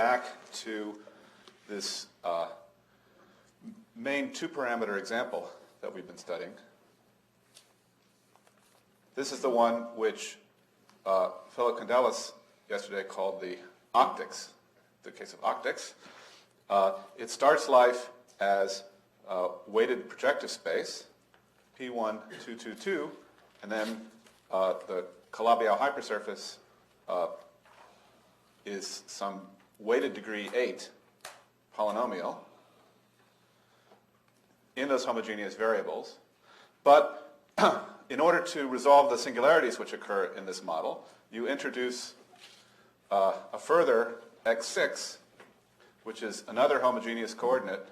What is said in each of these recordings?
back to this main two-parameter example that we've been studying. This is the one which Philip Candelas yesterday called the octics, the case of octics. It starts life as weighted projective space, P1, 2, 2, 2, and then the Calabi-Yau hypersurface is some weighted degree 8 polynomial in those homogeneous variables. But in order to resolve the singularities which occur in this model, you introduce a further x6, which is another homogeneous coordinate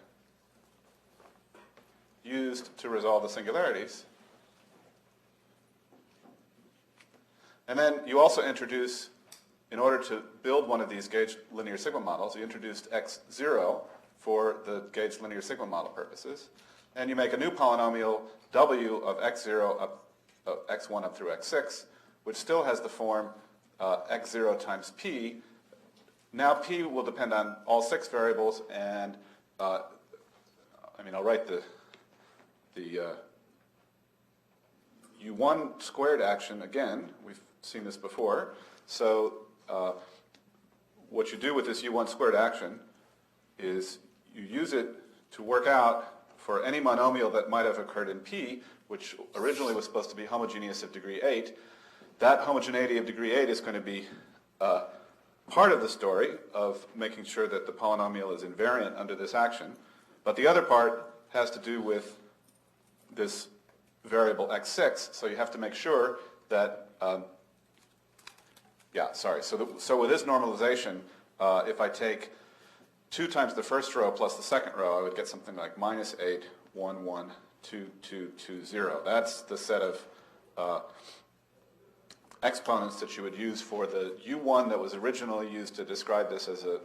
used to resolve the singularities. And then you also introduce, in order to build one of these gauge linear sigma models, you introduced x0 for the gauge linear sigma model purposes. And you make a new polynomial w of x0 up x1 up through x6, which still has the form x0 times p. Now p will depend on all 6 variables, and I'll write the u1 squared action again. We've seen this before. So what you do with this u1 squared action is you use it to work out for any monomial that might have occurred in P, which originally was supposed to be homogeneous of degree 8. That homogeneity of degree 8 is going to be part of the story of making sure that the polynomial is invariant under this action. But the other part has to do with this variable x6, so you have to make sure that So with this normalization, if I take 2 times the first row plus the second row, I would get something like minus 8, 1, 1, 2, 2, 2, 0. That's the set of exponents that you would use for the u1 that was originally used to describe this as a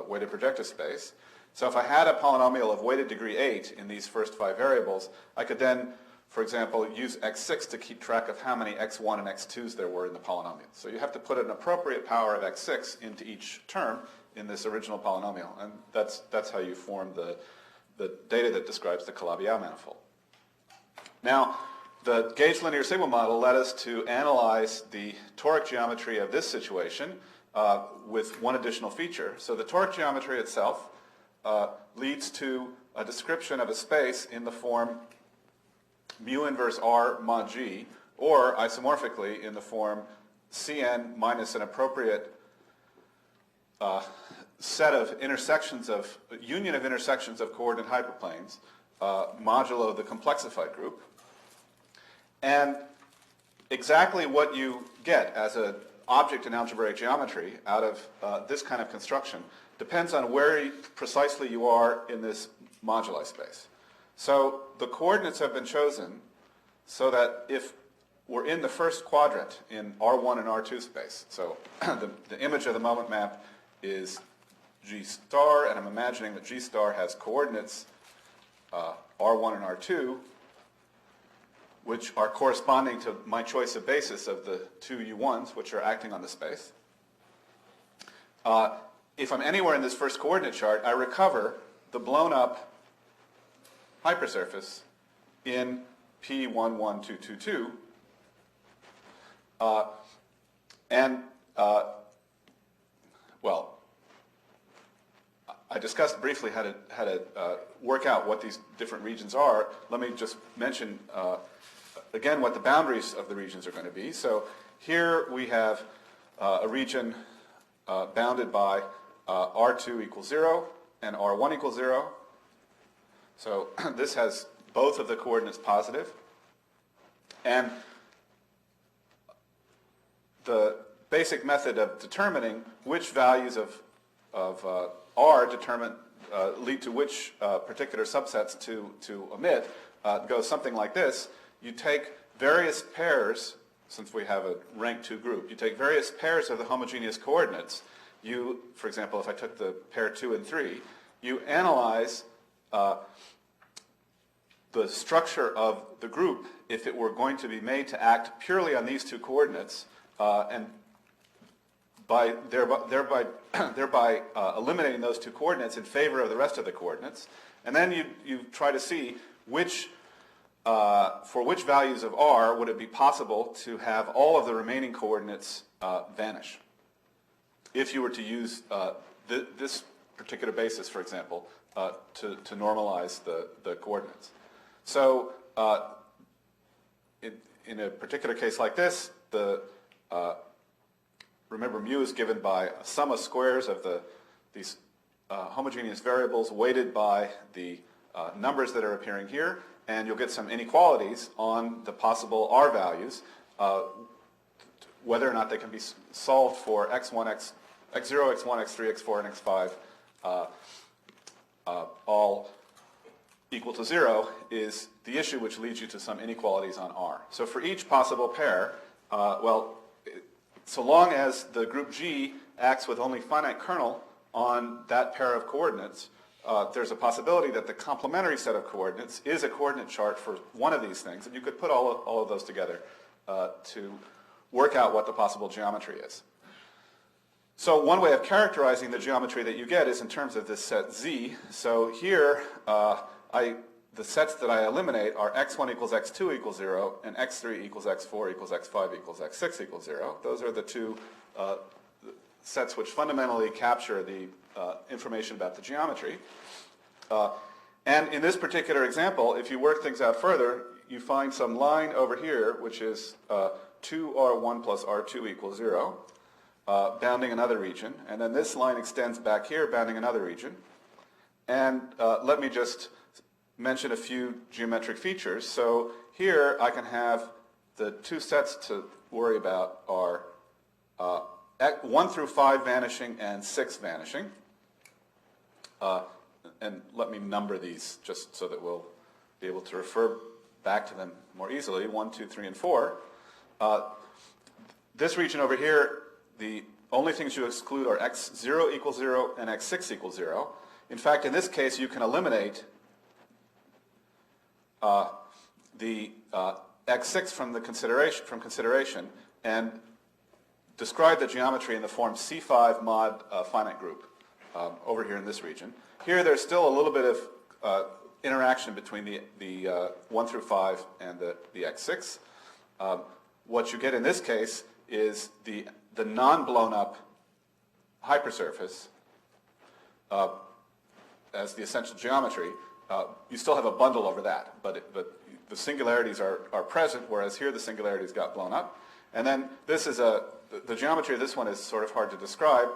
weighted projective space. So if I had a polynomial of weighted degree 8 in these first 5 variables, I could then, for example, use x6 to keep track of how many x1 and x2s there were in the polynomial. So you have to put an appropriate power of x6 into each term in this original polynomial, and that's how you form the data that describes the Calabi-Yau manifold. Now, the gauge linear sigma model led us to analyze the toric geometry of this situation with one additional feature. So the toric geometry itself leads to a description of a space in the form mu inverse R mod G, or isomorphically in the form Cn minus an appropriate set of intersections of, union of intersections of coordinate hyperplanes, modulo the complexified group. And exactly what you get as an object in algebraic geometry out of this kind of construction depends on where precisely you are in this moduli space. So the coordinates have been chosen so that if we're in the first quadrant in R1 and R2 space, so the image of the moment map is G star, and I'm imagining that G star has coordinates R1 and R2, which are corresponding to my choice of basis of the 2 U1s, which are acting on the space. If I'm anywhere in this first coordinate chart, I recover the blown up hypersurface in P11222. I discussed briefly how to work out what these different regions are. Let me just mention again what the boundaries of the regions are going to be. So here we have a region bounded by R2 equals 0 and R1 equals 0. So this has both of the coordinates positive. And the basic method of determining which values of R lead to which particular subsets to omit goes something like this. You take various pairs, since we have a rank 2 group, you take various pairs of the homogeneous coordinates. You, for example, if I took the pair 2 and 3, you analyze the structure of the group if it were going to be made to act purely on these 2 coordinates, and thereby eliminating those two coordinates in favor of the rest of the coordinates. And then you try to see for which values of r would it be possible to have all of the remaining coordinates vanish. If you were to use this particular basis, for example, to normalize the coordinates. So in a particular case like this, remember mu is given by a sum of squares of these homogeneous variables weighted by the numbers that are appearing here, and you'll get some inequalities on the possible r values, whether or not they can be solved for x1, x0, x1, x3, x4, and x5 all equal to 0 is the issue which leads you to some inequalities on r. So for each possible pair, so long as the group G acts with only finite kernel on that pair of coordinates, there's a possibility that the complementary set of coordinates is a coordinate chart for one of these things, and you could put all of those together to work out what the possible geometry is. So one way of characterizing the geometry that you get is in terms of this set Z. So here, the sets that I eliminate are x1 equals x2 equals 0, and x3 equals x4 equals x5 equals x6 equals 0. Those are the two sets which fundamentally capture the information about the geometry. And in this particular example, if you work things out further, you find some line over here which is 2r1 plus r2 equals 0, bounding another region. And then this line extends back here, bounding another region. And let me just mention a few geometric features. So here I can have the two sets to worry about are 1 through 5 vanishing and 6 vanishing. And let me number these just so that we'll be able to refer back to them more easily. 1, 2, 3, and 4. This region over here, the only things you exclude are x0 equals 0 and x6 equals 0. In fact, in this case, you can eliminate the x6 from consideration and describe the geometry in the form C5 mod finite group over here in this region. Here there's still a little bit of interaction between the 1 through 5 and the x6. What you get in this case is the non-blown up hypersurface as the essential geometry. You still have a bundle over that, but the singularities are present, whereas here the singularities got blown up. And then this is the geometry of this one is sort of hard to describe.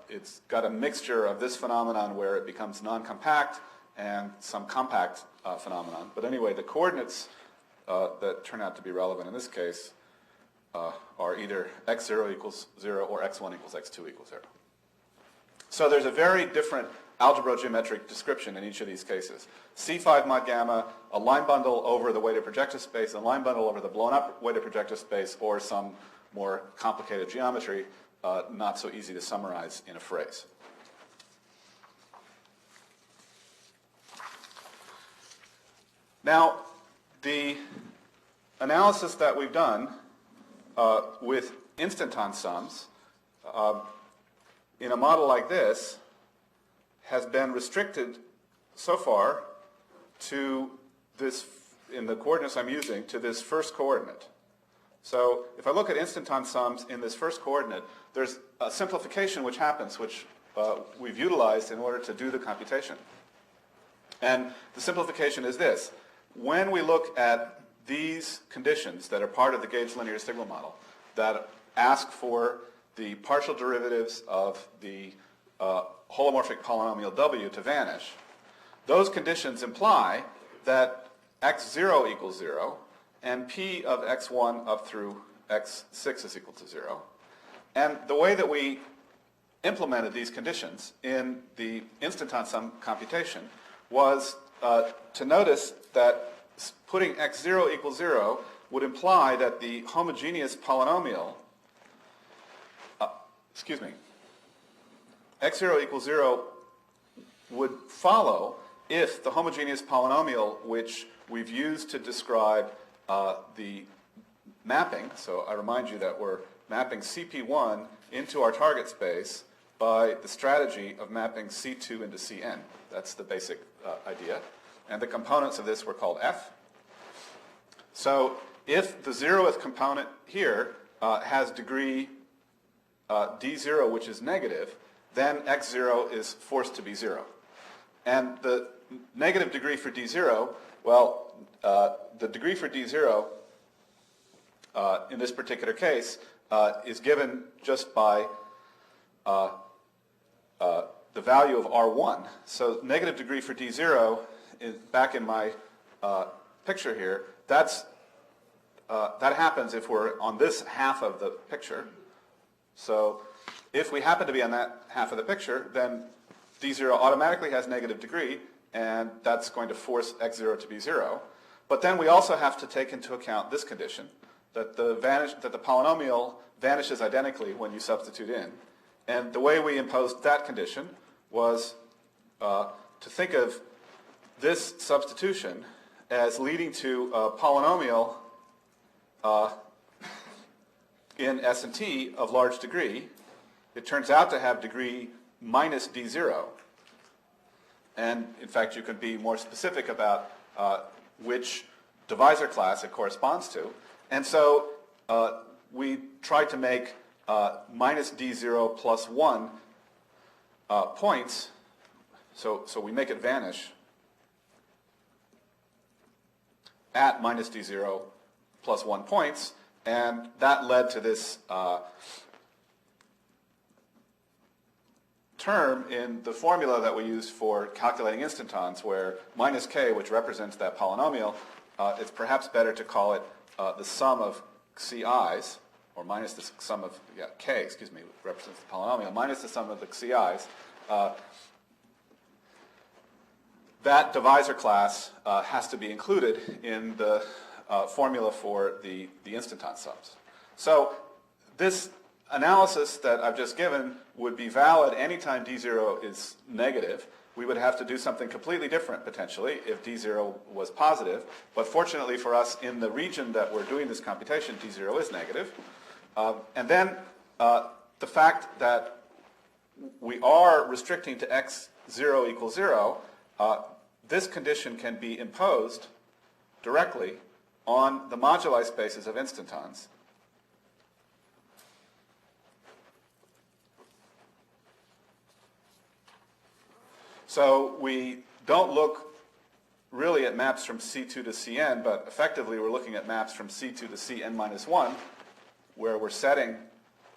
It's got a mixture of this phenomenon where it becomes non-compact and some compact phenomenon. But anyway, the coordinates that turn out to be relevant in this case are either x0 equals 0 or x1 equals x2 equals 0. So there's a very different algebrogeometric description in each of these cases. C5 mod gamma, a line bundle over the weighted projective space, a line bundle over the blown up weighted projective space, or some more complicated geometry, not so easy to summarize in a phrase. Now, the analysis that we've done with instanton sums in a model like this has been restricted so far to this, in the coordinates I'm using, to this first coordinate. So if I look at instanton sums in this first coordinate, there's a simplification which happens, which we've utilized in order to do the computation. And the simplification is this. When we look at these conditions that are part of the gauge linear sigma model that ask for the partial derivatives of the holomorphic polynomial w to vanish, those conditions imply that x0 equals 0 and p of x1 up through x6 is equal to 0. And the way that we implemented these conditions in the instanton sum computation was to notice that putting x0 equals 0 would imply that the homogeneous polynomial, x0 equals 0 would follow if the homogeneous polynomial which we've used to describe the mapping, so I remind you that we're mapping CP1 into our target space by the strategy of mapping C2 into Cn. That's the basic idea. And the components of this were called F. So if the 0th component here has degree d0, which is negative, then x0 is forced to be 0. And the negative degree for d0, well, the degree for d0 in this particular case is given just by the value of R1. So negative degree for d0 is back in my picture here. That happens if we're on this half of the picture. So if we happen to be on that half of the picture, then d0 automatically has negative degree, and that's going to force x0 to be 0. But then we also have to take into account this condition, that the polynomial vanishes identically when you substitute in. And the way we imposed that condition was to think of this substitution as leading to a polynomial in S and T of large degree. It turns out to have degree minus d0. And in fact, you could be more specific about which divisor class it corresponds to. And so we tried to make minus d0 plus 1 points. So we make it vanish at minus d0 plus 1 points. And that led to this term in the formula that we use for calculating instantons, where minus k, which represents that polynomial, it's perhaps better to call it the sum of CI's, or minus the sum of, k, excuse me, represents the polynomial, minus the sum of the CI's. That divisor class has to be included in the formula for the instanton sums. So this analysis that I've just given would be valid anytime d0 is negative. We would have to do something completely different, potentially, if d0 was positive. But fortunately for us, in the region that we're doing this computation, d0 is negative. And then the fact that we are restricting to x0 equals 0, this condition can be imposed directly on the moduli spaces of instantons. So we don't look really at maps from C2 to Cn, but effectively we're looking at maps from C2 to Cn minus 1, where we're setting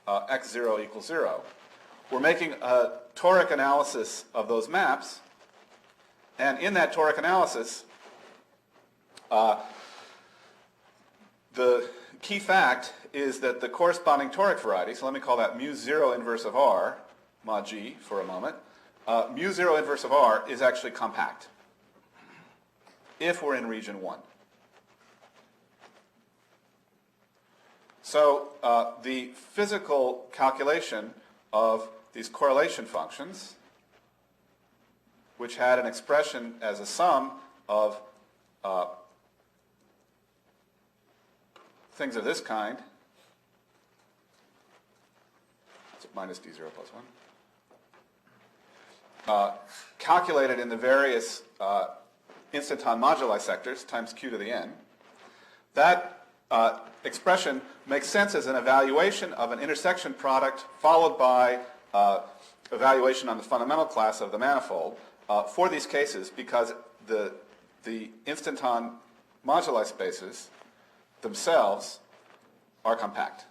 x0 equals 0. We're making a toric analysis of those maps, and in that toric analysis, the key fact is that the corresponding toric variety, so let me call that mu0 inverse of R, mod G, for a moment, mu0 inverse of R is actually compact if we're in region 1. So the physical calculation of these correlation functions, which had an expression as a sum of things of this kind, so minus d0 plus 1, calculated in the various instanton moduli sectors times q to the n. That expression makes sense as an evaluation of an intersection product followed by evaluation on the fundamental class of the manifold for these cases, because the instanton moduli spaces themselves are compact.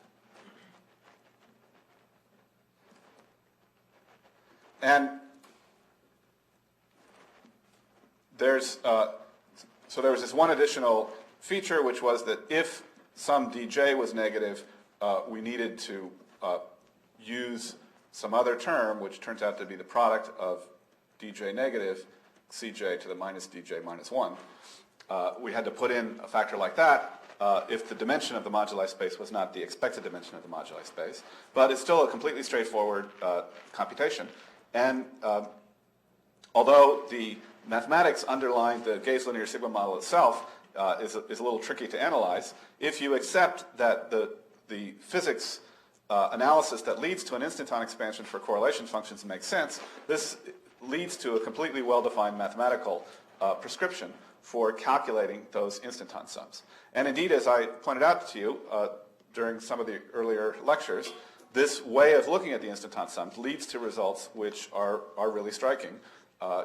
And there was this one additional feature, which was that if some dj was negative, we needed to use some other term, which turns out to be the product of dj negative cj to the minus dj minus 1. We had to put in a factor like that if the dimension of the moduli space was not the expected dimension of the moduli space. But it's still a completely straightforward computation. And although the mathematics underlying the Gauss linear sigma model itself is a little tricky to analyze, if you accept that the physics analysis that leads to an instanton expansion for correlation functions makes sense, this leads to a completely well-defined mathematical prescription for calculating those instanton sums. And indeed, as I pointed out to you during some of the earlier lectures, this way of looking at the instanton sums leads to results which are really striking.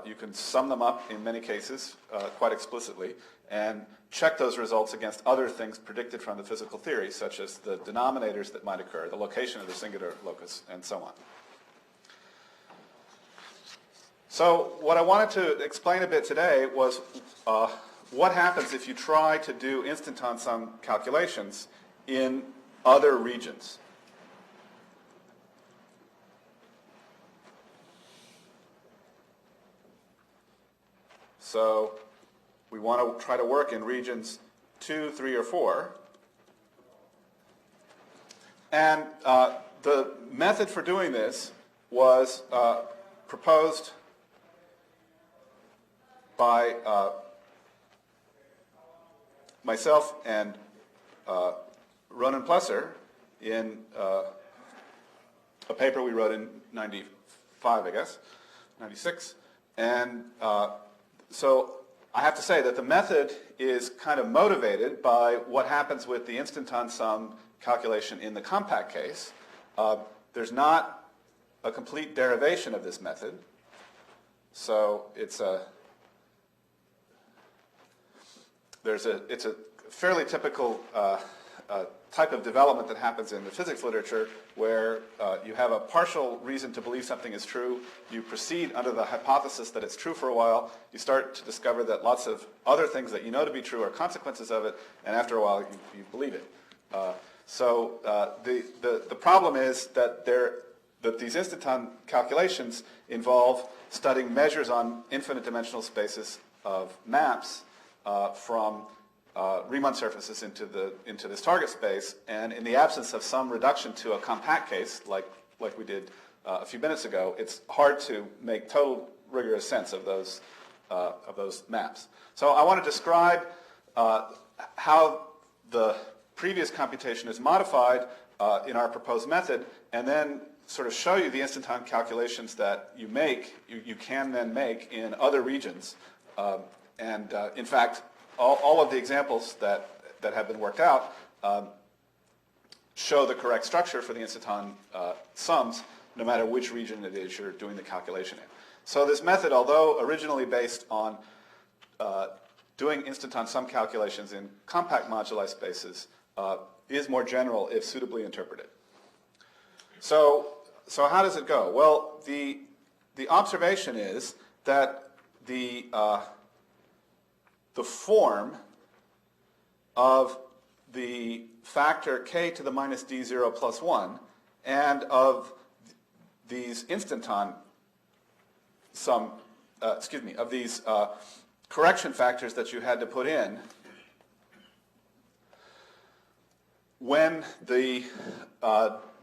You can sum them up in many cases quite explicitly and check those results against other things predicted from the physical theory, such as the denominators that might occur, the location of the singular locus, and so on. So what I wanted to explain a bit today was what happens if you try to do instanton sum calculations in other regions. So we want to try to work in regions 2, 3, or 4. And the method for doing this was proposed by myself and Ronan Plesser in a paper we wrote in 95, I guess, 96. And so I have to say that the method is kind of motivated by what happens with the instanton sum calculation in the compact case. There's not a complete derivation of this method. So it's a fairly typical type of development that happens in the physics literature where you have a partial reason to believe something is true. You proceed under the hypothesis that it's true for a while. You start to discover that lots of other things that you know to be true are consequences of it, and after a while you believe it. So the problem is that these instanton calculations involve studying measures on infinite dimensional spaces of maps from Riemann surfaces into this target space, and in the absence of some reduction to a compact case, like we did a few minutes ago, it's hard to make total rigorous sense of those maps. So I want to describe how the previous computation is modified in our proposed method, and then sort of show you the instanton calculations that you can then make in other regions. In fact, all of the examples that have been worked out show the correct structure for the instanton sums, no matter which region it is you're doing the calculation in. So this method, although originally based on doing instanton sum calculations in compact moduli spaces, is more general if suitably interpreted. So how does it go? Well, the observation is that the form of the factor k to the minus d0 plus 1 and of these instanton sum, of these correction factors that you had to put in when the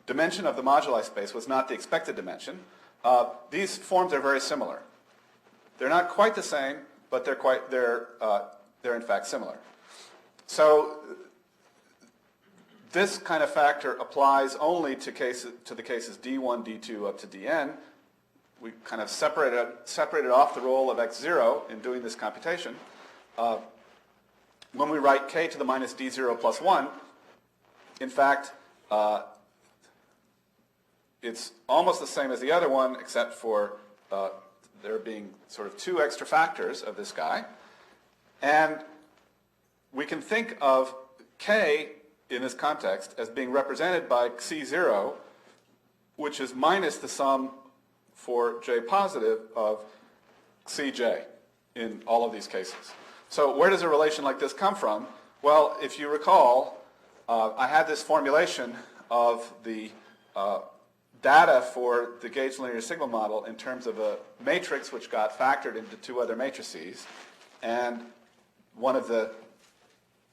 dimension of the moduli space was not the expected dimension, these forms are very similar. They're not quite the same, but they're in fact similar. So this kind of factor applies only to the cases d1, d2 up to dn. We kind of separated off the role of x0 in doing this computation. When we write k to the minus d0 plus 1, in fact, it's almost the same as the other one, except for there being sort of two extra factors of this guy. And we can think of k in this context as being represented by xi0, which is minus the sum for j positive of xij in all of these cases. So where does a relation like this come from? Well, if you recall, I had this formulation of the data for the gauge linear sigma model in terms of a matrix which got factored into two other matrices. And one of the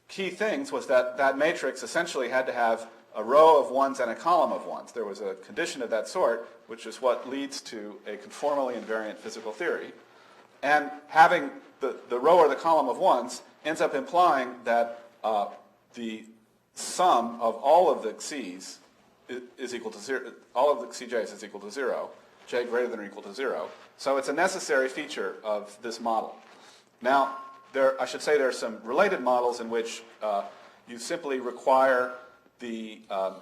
key things was that that matrix essentially had to have a row of ones and a column of ones. There was a condition of that sort, which is what leads to a conformally invariant physical theory. And having the row or the column of ones ends up implying that the sum of all of the x's is equal to 0. All of the Cj's is equal to 0. J greater than or equal to 0. So it's a necessary feature of this model. Now, I should say there are some related models in which you simply require the, I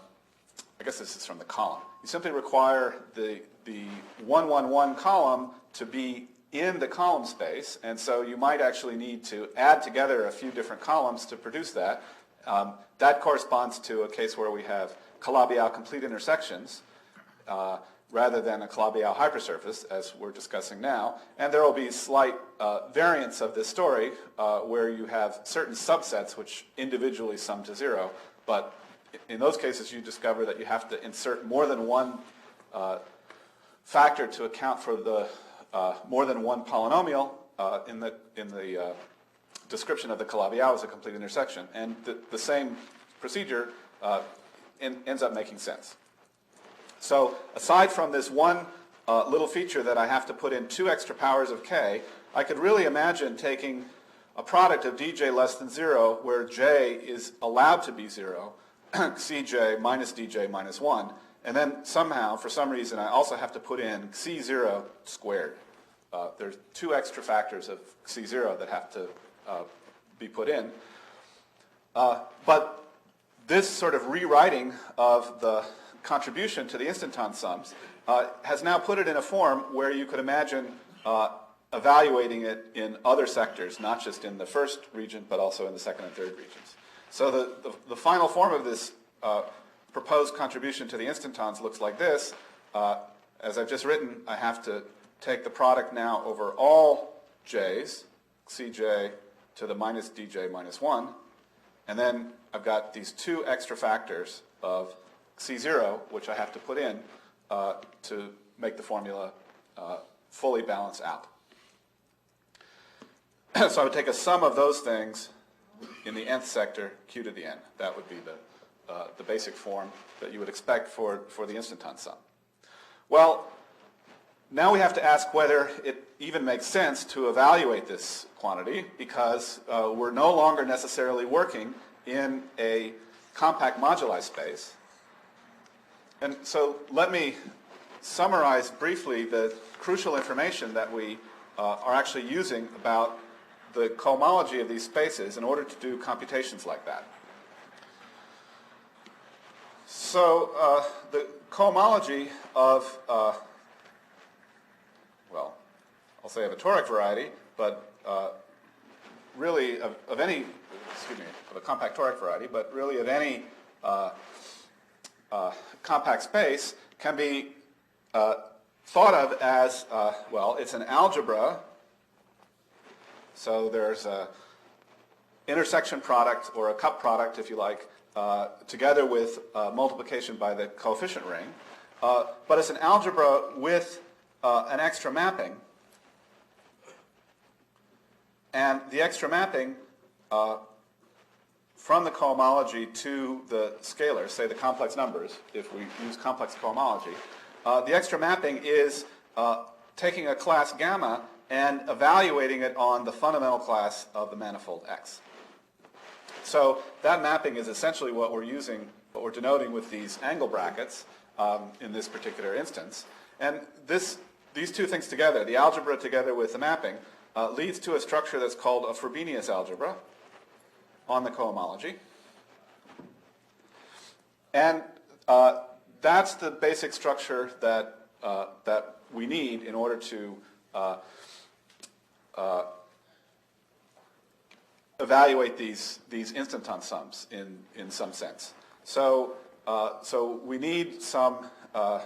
guess this is from the column. You simply require the 1, 1, 1 column to be in the column space, and so you might actually need to add together a few different columns to produce that. That corresponds to a case where we have Calabi-Yau complete intersections rather than a Calabi-Yau hypersurface, as we're discussing now. And there will be slight variants of this story where you have certain subsets which individually sum to 0, but in those cases you discover that you have to insert more than one factor to account for the more than one polynomial in the description of the Calabi-Yau as a complete intersection. And the same procedure ends up making sense. So aside from this one little feature that I have to put in 2 extra powers of k, I could really imagine taking a product of dj less than 0 where j is allowed to be 0, cj minus dj minus 1, and then somehow, for some reason, I also have to put in c0 squared. There's 2 extra factors of c0 that have to be put in. But this sort of rewriting of the contribution to the instanton sums has now put it in a form where you could imagine evaluating it in other sectors, not just in the first region, but also in the second and third regions. So the final form of this proposed contribution to the instantons looks like this. As I've just written, I have to take the product now over all j's, cj to the minus dj minus 1, and then I've got these 2 extra factors of c0, which I have to put in to make the formula fully balance out. So I would take a sum of those things in the nth sector, q to the n. That would be the basic form that you would expect for the instanton sum. Well, now we have to ask whether it even makes sense to evaluate this quantity, because we're no longer necessarily working in a compact moduli space. And so let me summarize briefly the crucial information that we are actually using about the cohomology of these spaces in order to do computations like that. So the cohomology of, well, I'll say of a toric variety, but really of any, excuse me, of a compact toric variety, but really of any compact space can be thought of as, well, it's an algebra. So there's a intersection product, or a cup product, if you like, together with multiplication by the coefficient ring. But it's an algebra with an extra mapping. And the extra mapping from the cohomology to the scalars, say the complex numbers, if we use complex cohomology, the extra mapping is taking a class gamma and evaluating it on the fundamental class of the manifold X. So that mapping is essentially what we're using, what we're denoting with these angle brackets in this particular instance. And these 2 things together, the algebra together with the mapping, leads to a structure that's called a Frobenius algebra on the cohomology. And that's the basic structure that we need in order to evaluate these instanton sums in some sense. So we need some to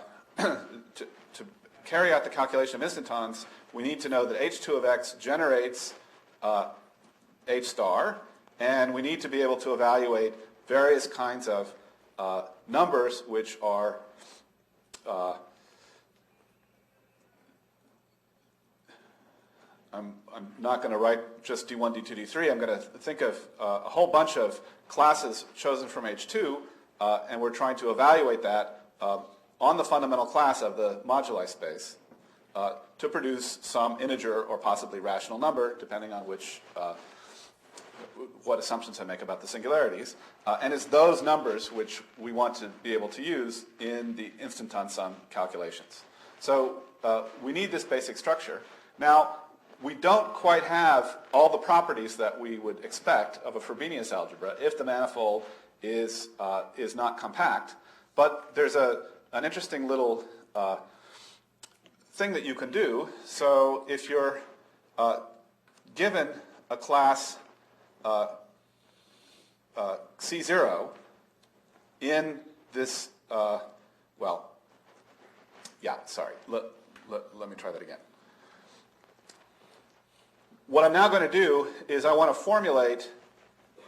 carry out the calculation of instantons. We need to know that h2 of x generates h star, and we need to be able to evaluate various kinds of numbers which are I'm not going to write just d1, d2, d3. I'm going to think of a whole bunch of classes chosen from H2, and we're trying to evaluate that on the fundamental class of the moduli space to produce some integer or possibly rational number, depending on which what assumptions I make about the singularities. And it's those numbers which we want to be able to use in the instanton sum calculations. So we need this basic structure. Now, we don't quite have all the properties that we would expect of a Frobenius algebra if the manifold is not compact. But there's an interesting little thing that you can do. So if you're given a class C0 in this, let me try that again. What I'm now going to do is I want to formulate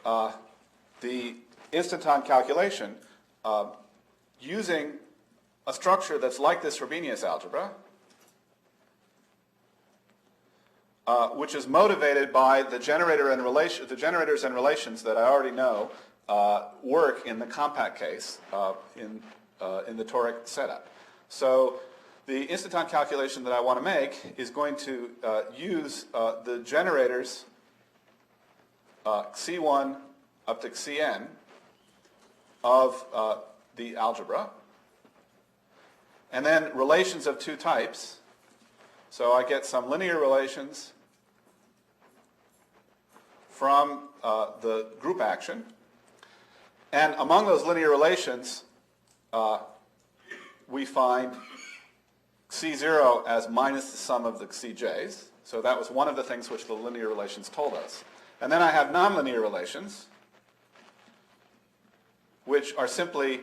the instanton calculation using a structure that's like this Frobenius algebra, which is motivated by the generators and relations that I already know work in the compact case in the toric setup. So the instanton calculation that I want to make is going to use the generators C1 up to Cn of the algebra, and then relations of two types. So I get some linear relations from the group action. And among those linear relations, we find C0 as minus the sum of the Cj's. So that was one of the things which the linear relations told us. And then I have nonlinear relations, which are simply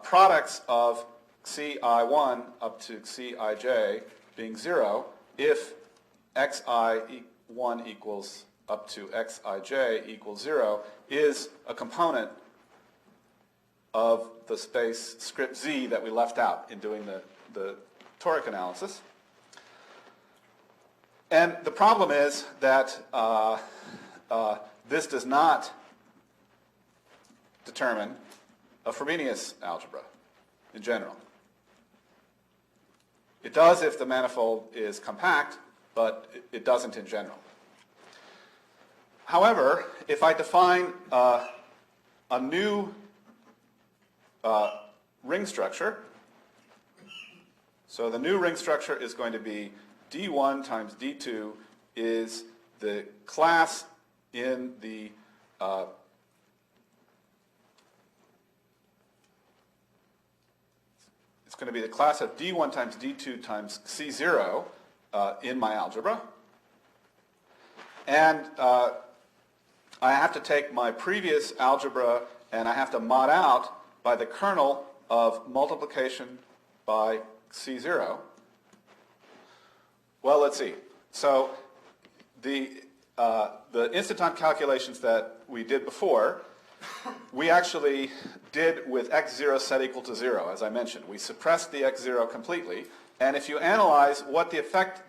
products of Ci1 up to Cij being 0 if xi1 equals up to xij equals 0 is a component of the space script z that we left out in doing the toric analysis. And the problem is that this does not determine a Frobenius algebra in general. It does if the manifold is compact, but it doesn't in general. However, if I define a new ring structure, so the new ring structure is going to be D1 times D2 is the class in the it's going to be the class of D1 times D2 times C0 in my algebra. And I have to take my previous algebra and I have to mod out by the kernel of multiplication by C0. Well, let's see. So the instanton calculations that we did before, we actually did with x0 set equal to 0, as I mentioned. We suppressed the x0 completely. And if you analyze what the effect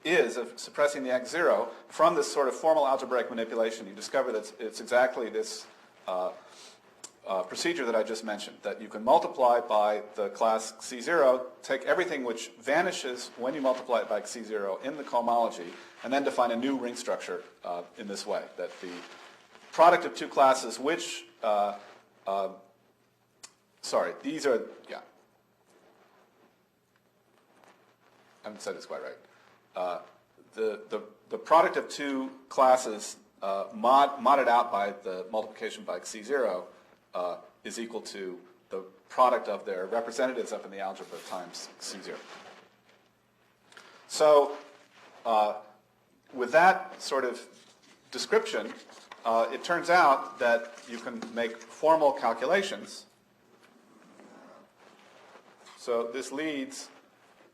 is of suppressing the x0 from this sort of formal algebraic manipulation, you discover that it's exactly this procedure that I just mentioned, that you can multiply by the class C0, take everything which vanishes when you multiply it by C0 in the cohomology, and then define a new ring structure in this way, that the product of two classes which, these are, yeah, I haven't said this quite right. The product of two classes modded out by the multiplication by C0 is equal to the product of their representatives up in the algebra times C0. So with that sort of description, it turns out that you can make formal calculations. So this leads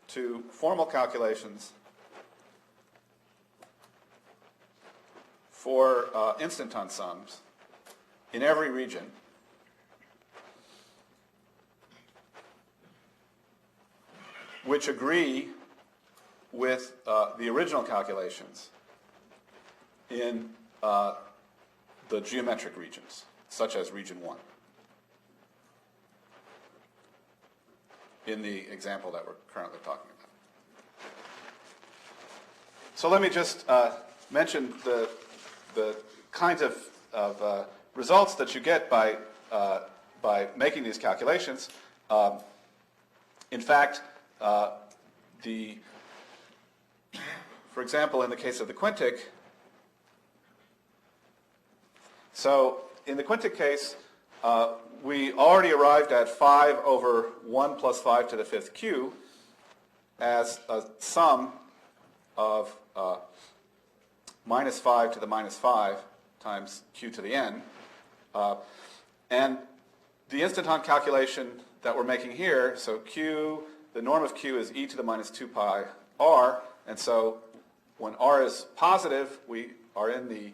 to formal calculations for instanton sums in every region which agree with the original calculations in the geometric regions, such as region 1, in the example that we're currently talking about. So let me just mention the kinds of results that you get by making these calculations. In fact, for example, in the case of the quintic, so in the quintic case, we already arrived at 5 over 1 plus 5 to the 5th q as a sum of minus 5 to the minus 5 times q to the n. And the instanton calculation that we're making here, so q, the norm of q is e to the minus 2 pi r, and so when r is positive, we are in the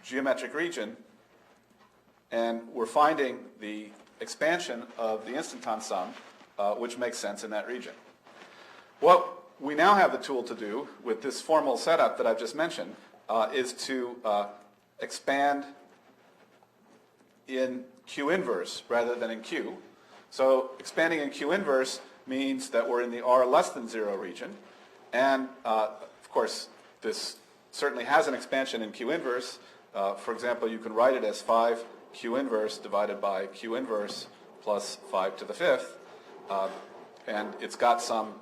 geometric region, and we're finding the expansion of the instanton sum, which makes sense in that region. What we now have the tool to do with this formal setup that I've just mentioned is to expand in q inverse rather than in q. So expanding in q inverse means that we're in the r less than 0 region, and of course this certainly has an expansion in q inverse. For example, you can write it as 5 q inverse divided by q inverse plus 5 to the 5th, and it's got some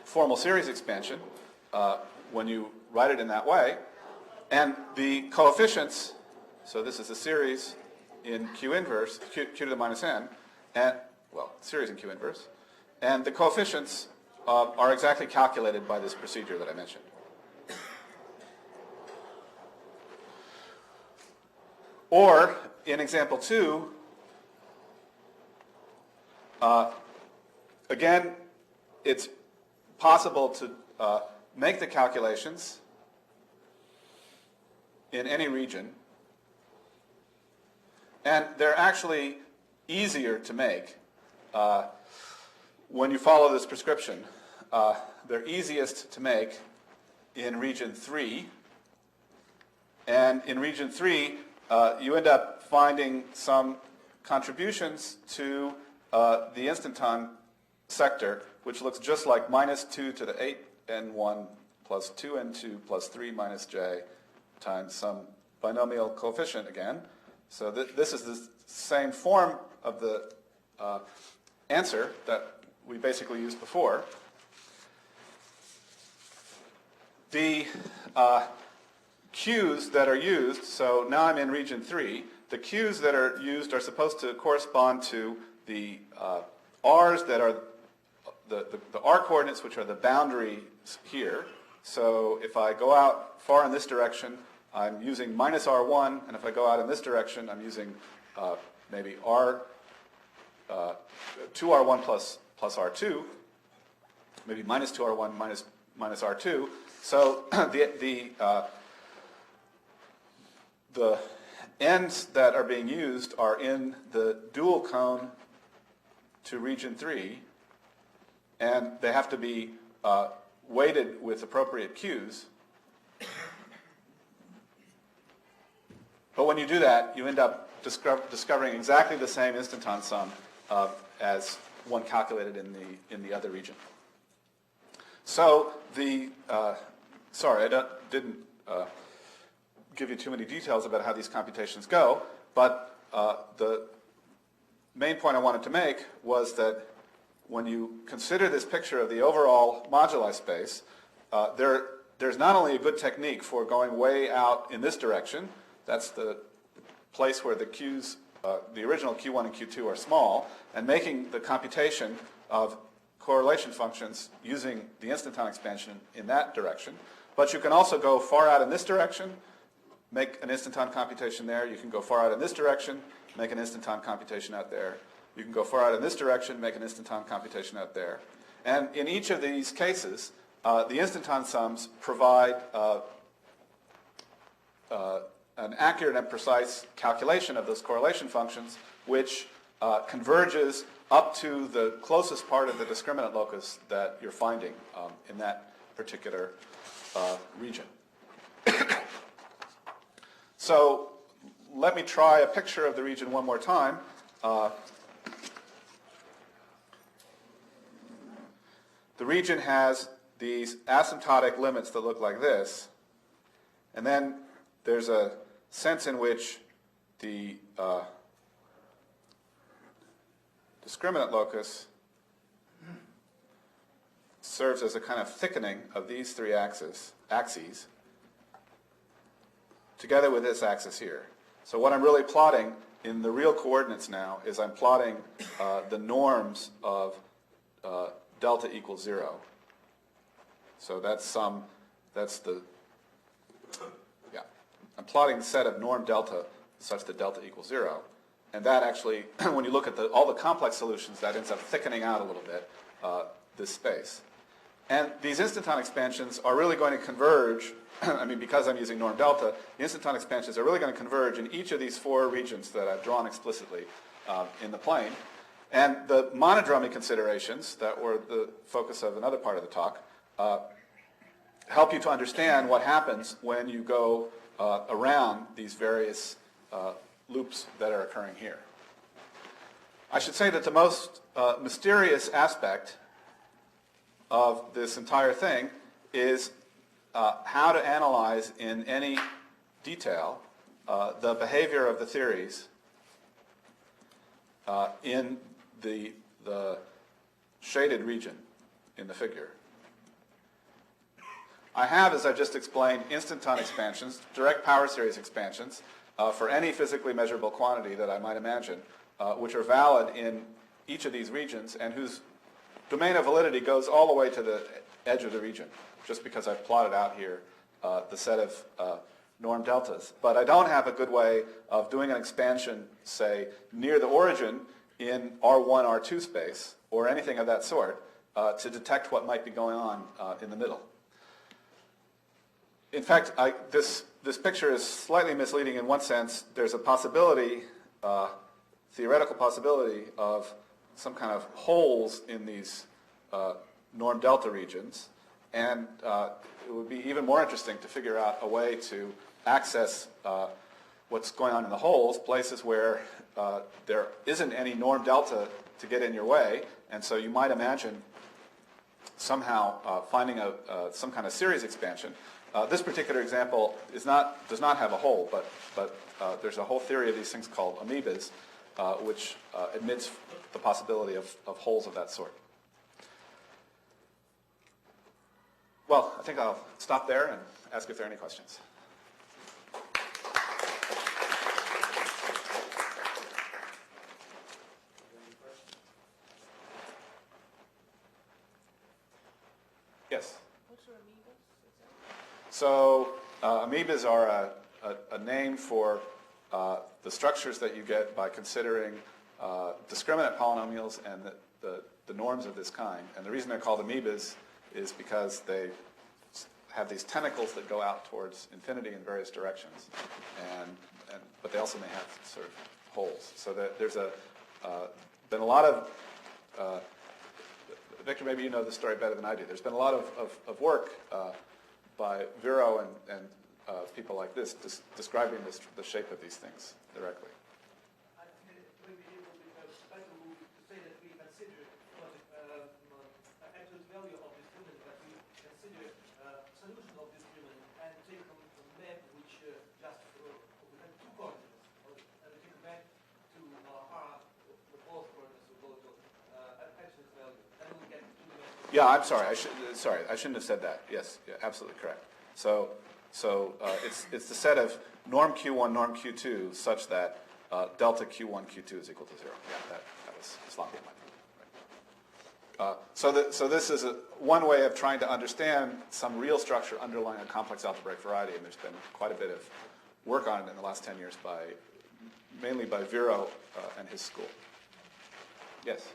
formal series expansion when you write it in that way. And the coefficients, so this is a series in q inverse, q to the minus n, and, well, series in q inverse, and the coefficients are exactly calculated by this procedure that I mentioned. Or, in example 2, again, it's possible to make the calculations in any region, and they're actually easier to make when you follow this prescription. They're easiest to make in region 3, and in region 3, you end up finding some contributions to the instanton sector, which looks just like minus 2 to the 8n1 plus 2n2 plus 3 minus j times some binomial coefficient again. So this is the same form of the answer that we basically used before. The Q's that are used, so now I'm in region 3, the Q's that are used are supposed to correspond to the R's that are the R coordinates, which are the boundaries here. So if I go out far in this direction, I'm using minus R1, and if I go out in this direction, I'm using maybe 2R1 plus R2, maybe minus 2R1 minus R2. So the ends that are being used are in the dual cone to region 3, and they have to be weighted with appropriate Q's. But when you do that, you end up discovering exactly the same instanton sum as one calculated in the other region. So sorry, I didn't give you too many details about how these computations go, but the main point I wanted to make was that when you consider this picture of the overall moduli space, there's not only a good technique for going way out in this direction, that's the place where the Q's, the original Q1 and Q2 are small, and making the computation of correlation functions using the instanton expansion in that direction, but you can also go far out in this direction, make an instanton computation there. You can go far out in this direction, make an instanton computation out there. You can go far out in this direction, make an instanton computation out there. And in each of these cases, the instanton sums provide an accurate and precise calculation of those correlation functions, which converges up to the closest part of the discriminant locus that you're finding in that particular region. So let me try a picture of the region one more time. The region has these asymptotic limits that look like this, And then there's a sense in which the discriminant locus serves as a kind of thickening of these three axes together with this axis here. So what I'm really plotting in the real coordinates now is I'm plotting the norms of delta equals 0. So I'm plotting the set of norm delta such that delta equals 0. And that actually, when you look at all the complex solutions, that ends up thickening out a little bit this space. And these instanton expansions are really going to converge. I mean, because I'm using norm delta, the instanton expansions are really going to converge in each of these four regions that I've drawn explicitly in the plane. And the monodromy considerations that were the focus of another part of the talk help you to understand what happens when you go around these various loops that are occurring here. I should say that the most mysterious aspect of this entire thing is how to analyze in any detail the behavior of the theories in the shaded region in the figure. I have, as I just explained, instanton expansions, direct power series expansions, for any physically measurable quantity that I might imagine, which are valid in each of these regions and whose domain of validity goes all the way to the edge of the region, just because I've plotted out here the set of norm deltas. But I don't have a good way of doing an expansion, say, near the origin in R1, R2 space, or anything of that sort, to detect what might be going on in the middle. In fact, this picture is slightly misleading in one sense. There's a possibility, theoretical possibility, of some kind of holes in these norm delta regions. And it would be even more interesting to figure out a way to access what's going on in the holes, places where there isn't any norm delta to get in your way. And so you might imagine somehow finding some kind of series expansion. This particular example does not have a hole, but there's a whole theory of these things called amoebas, which admits the possibility of holes of that sort. Well, I think I'll stop there and ask if there are any questions. Yes? What's your amoebas? So amoebas are a name for the structures that you get by considering discriminant polynomials and the norms of this kind. And the reason they're called amoebas is because they have these tentacles that go out towards infinity in various directions, but they also may have sort of holes. So that there's been a lot of Victor, maybe you know this story better than I do. There's been a lot of work by Vero and people like this describing the shape of these things directly. I think it may be able to better to say that we consider absolute value of this limit, but we consider solution of this limit and take a map which just we have two coordinates, and we take a map to R, the both coordinates will go to absolute value, and we get two dimensions. Yeah, I'm sorry. I shouldn't have said that. Yes, yeah, absolutely correct. So it's the set of norm Q1, norm Q2, such that delta Q1, Q2 is equal to 0. Yeah, that was sloppy in my mind. Right. So this is one way of trying to understand some real structure underlying a complex algebraic variety, and there's been quite a bit of work on it in the last 10 years mainly by Vero and his school. Yes?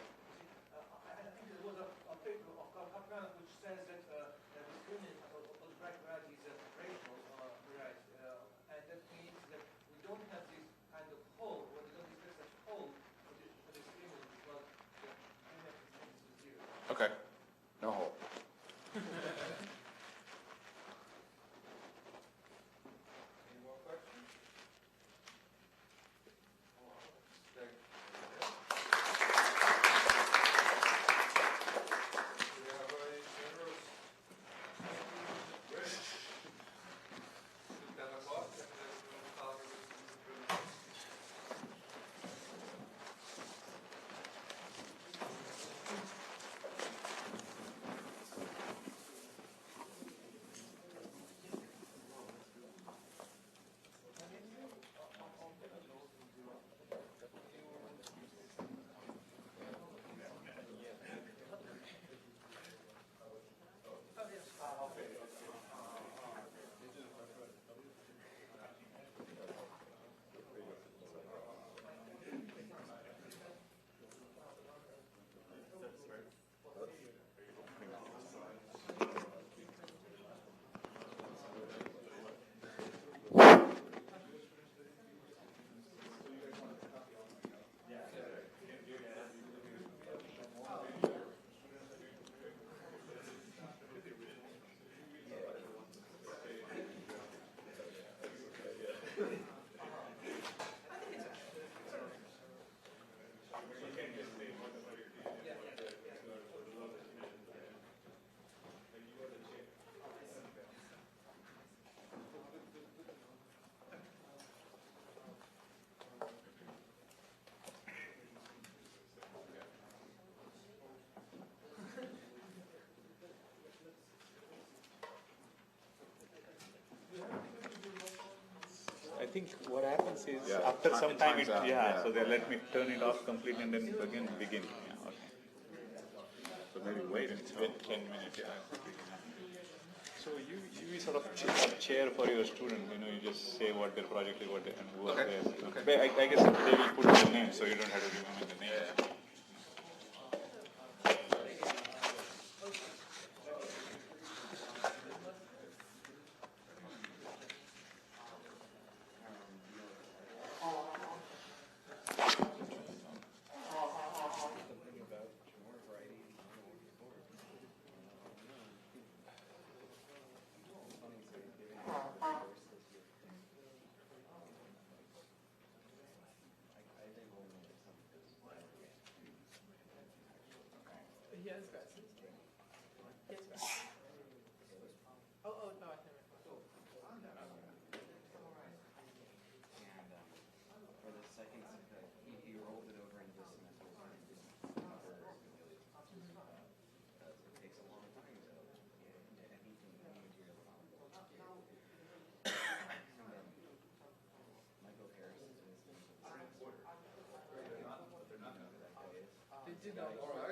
I think there was a paper of Kaplan which says that the discriminant of algebraic variety is a rational variety, and that means that we don't have this kind of hole, or we don't expect such hole for the discriminant because the discriminant is 0. Okay. No hole. Any more questions? Well, thank you. think what happens is Yeah, after some it time, times out, yeah, so they let me turn it off completely and then again begin. Yeah, okay. So maybe wait until. Wait 10 minutes. Yeah. So you sort of chair for your student, you just say what their project is, and who are Okay, there. okay. But I guess they will put the name, so you don't have to remember the name. Yeah. Yes, guys. Yes, guys. Oh, no, I can't. And for the second semester, he rolled it over into this semester. It takes a long time to get into anything new material. Michael Harris is in the same quarter. Did you know?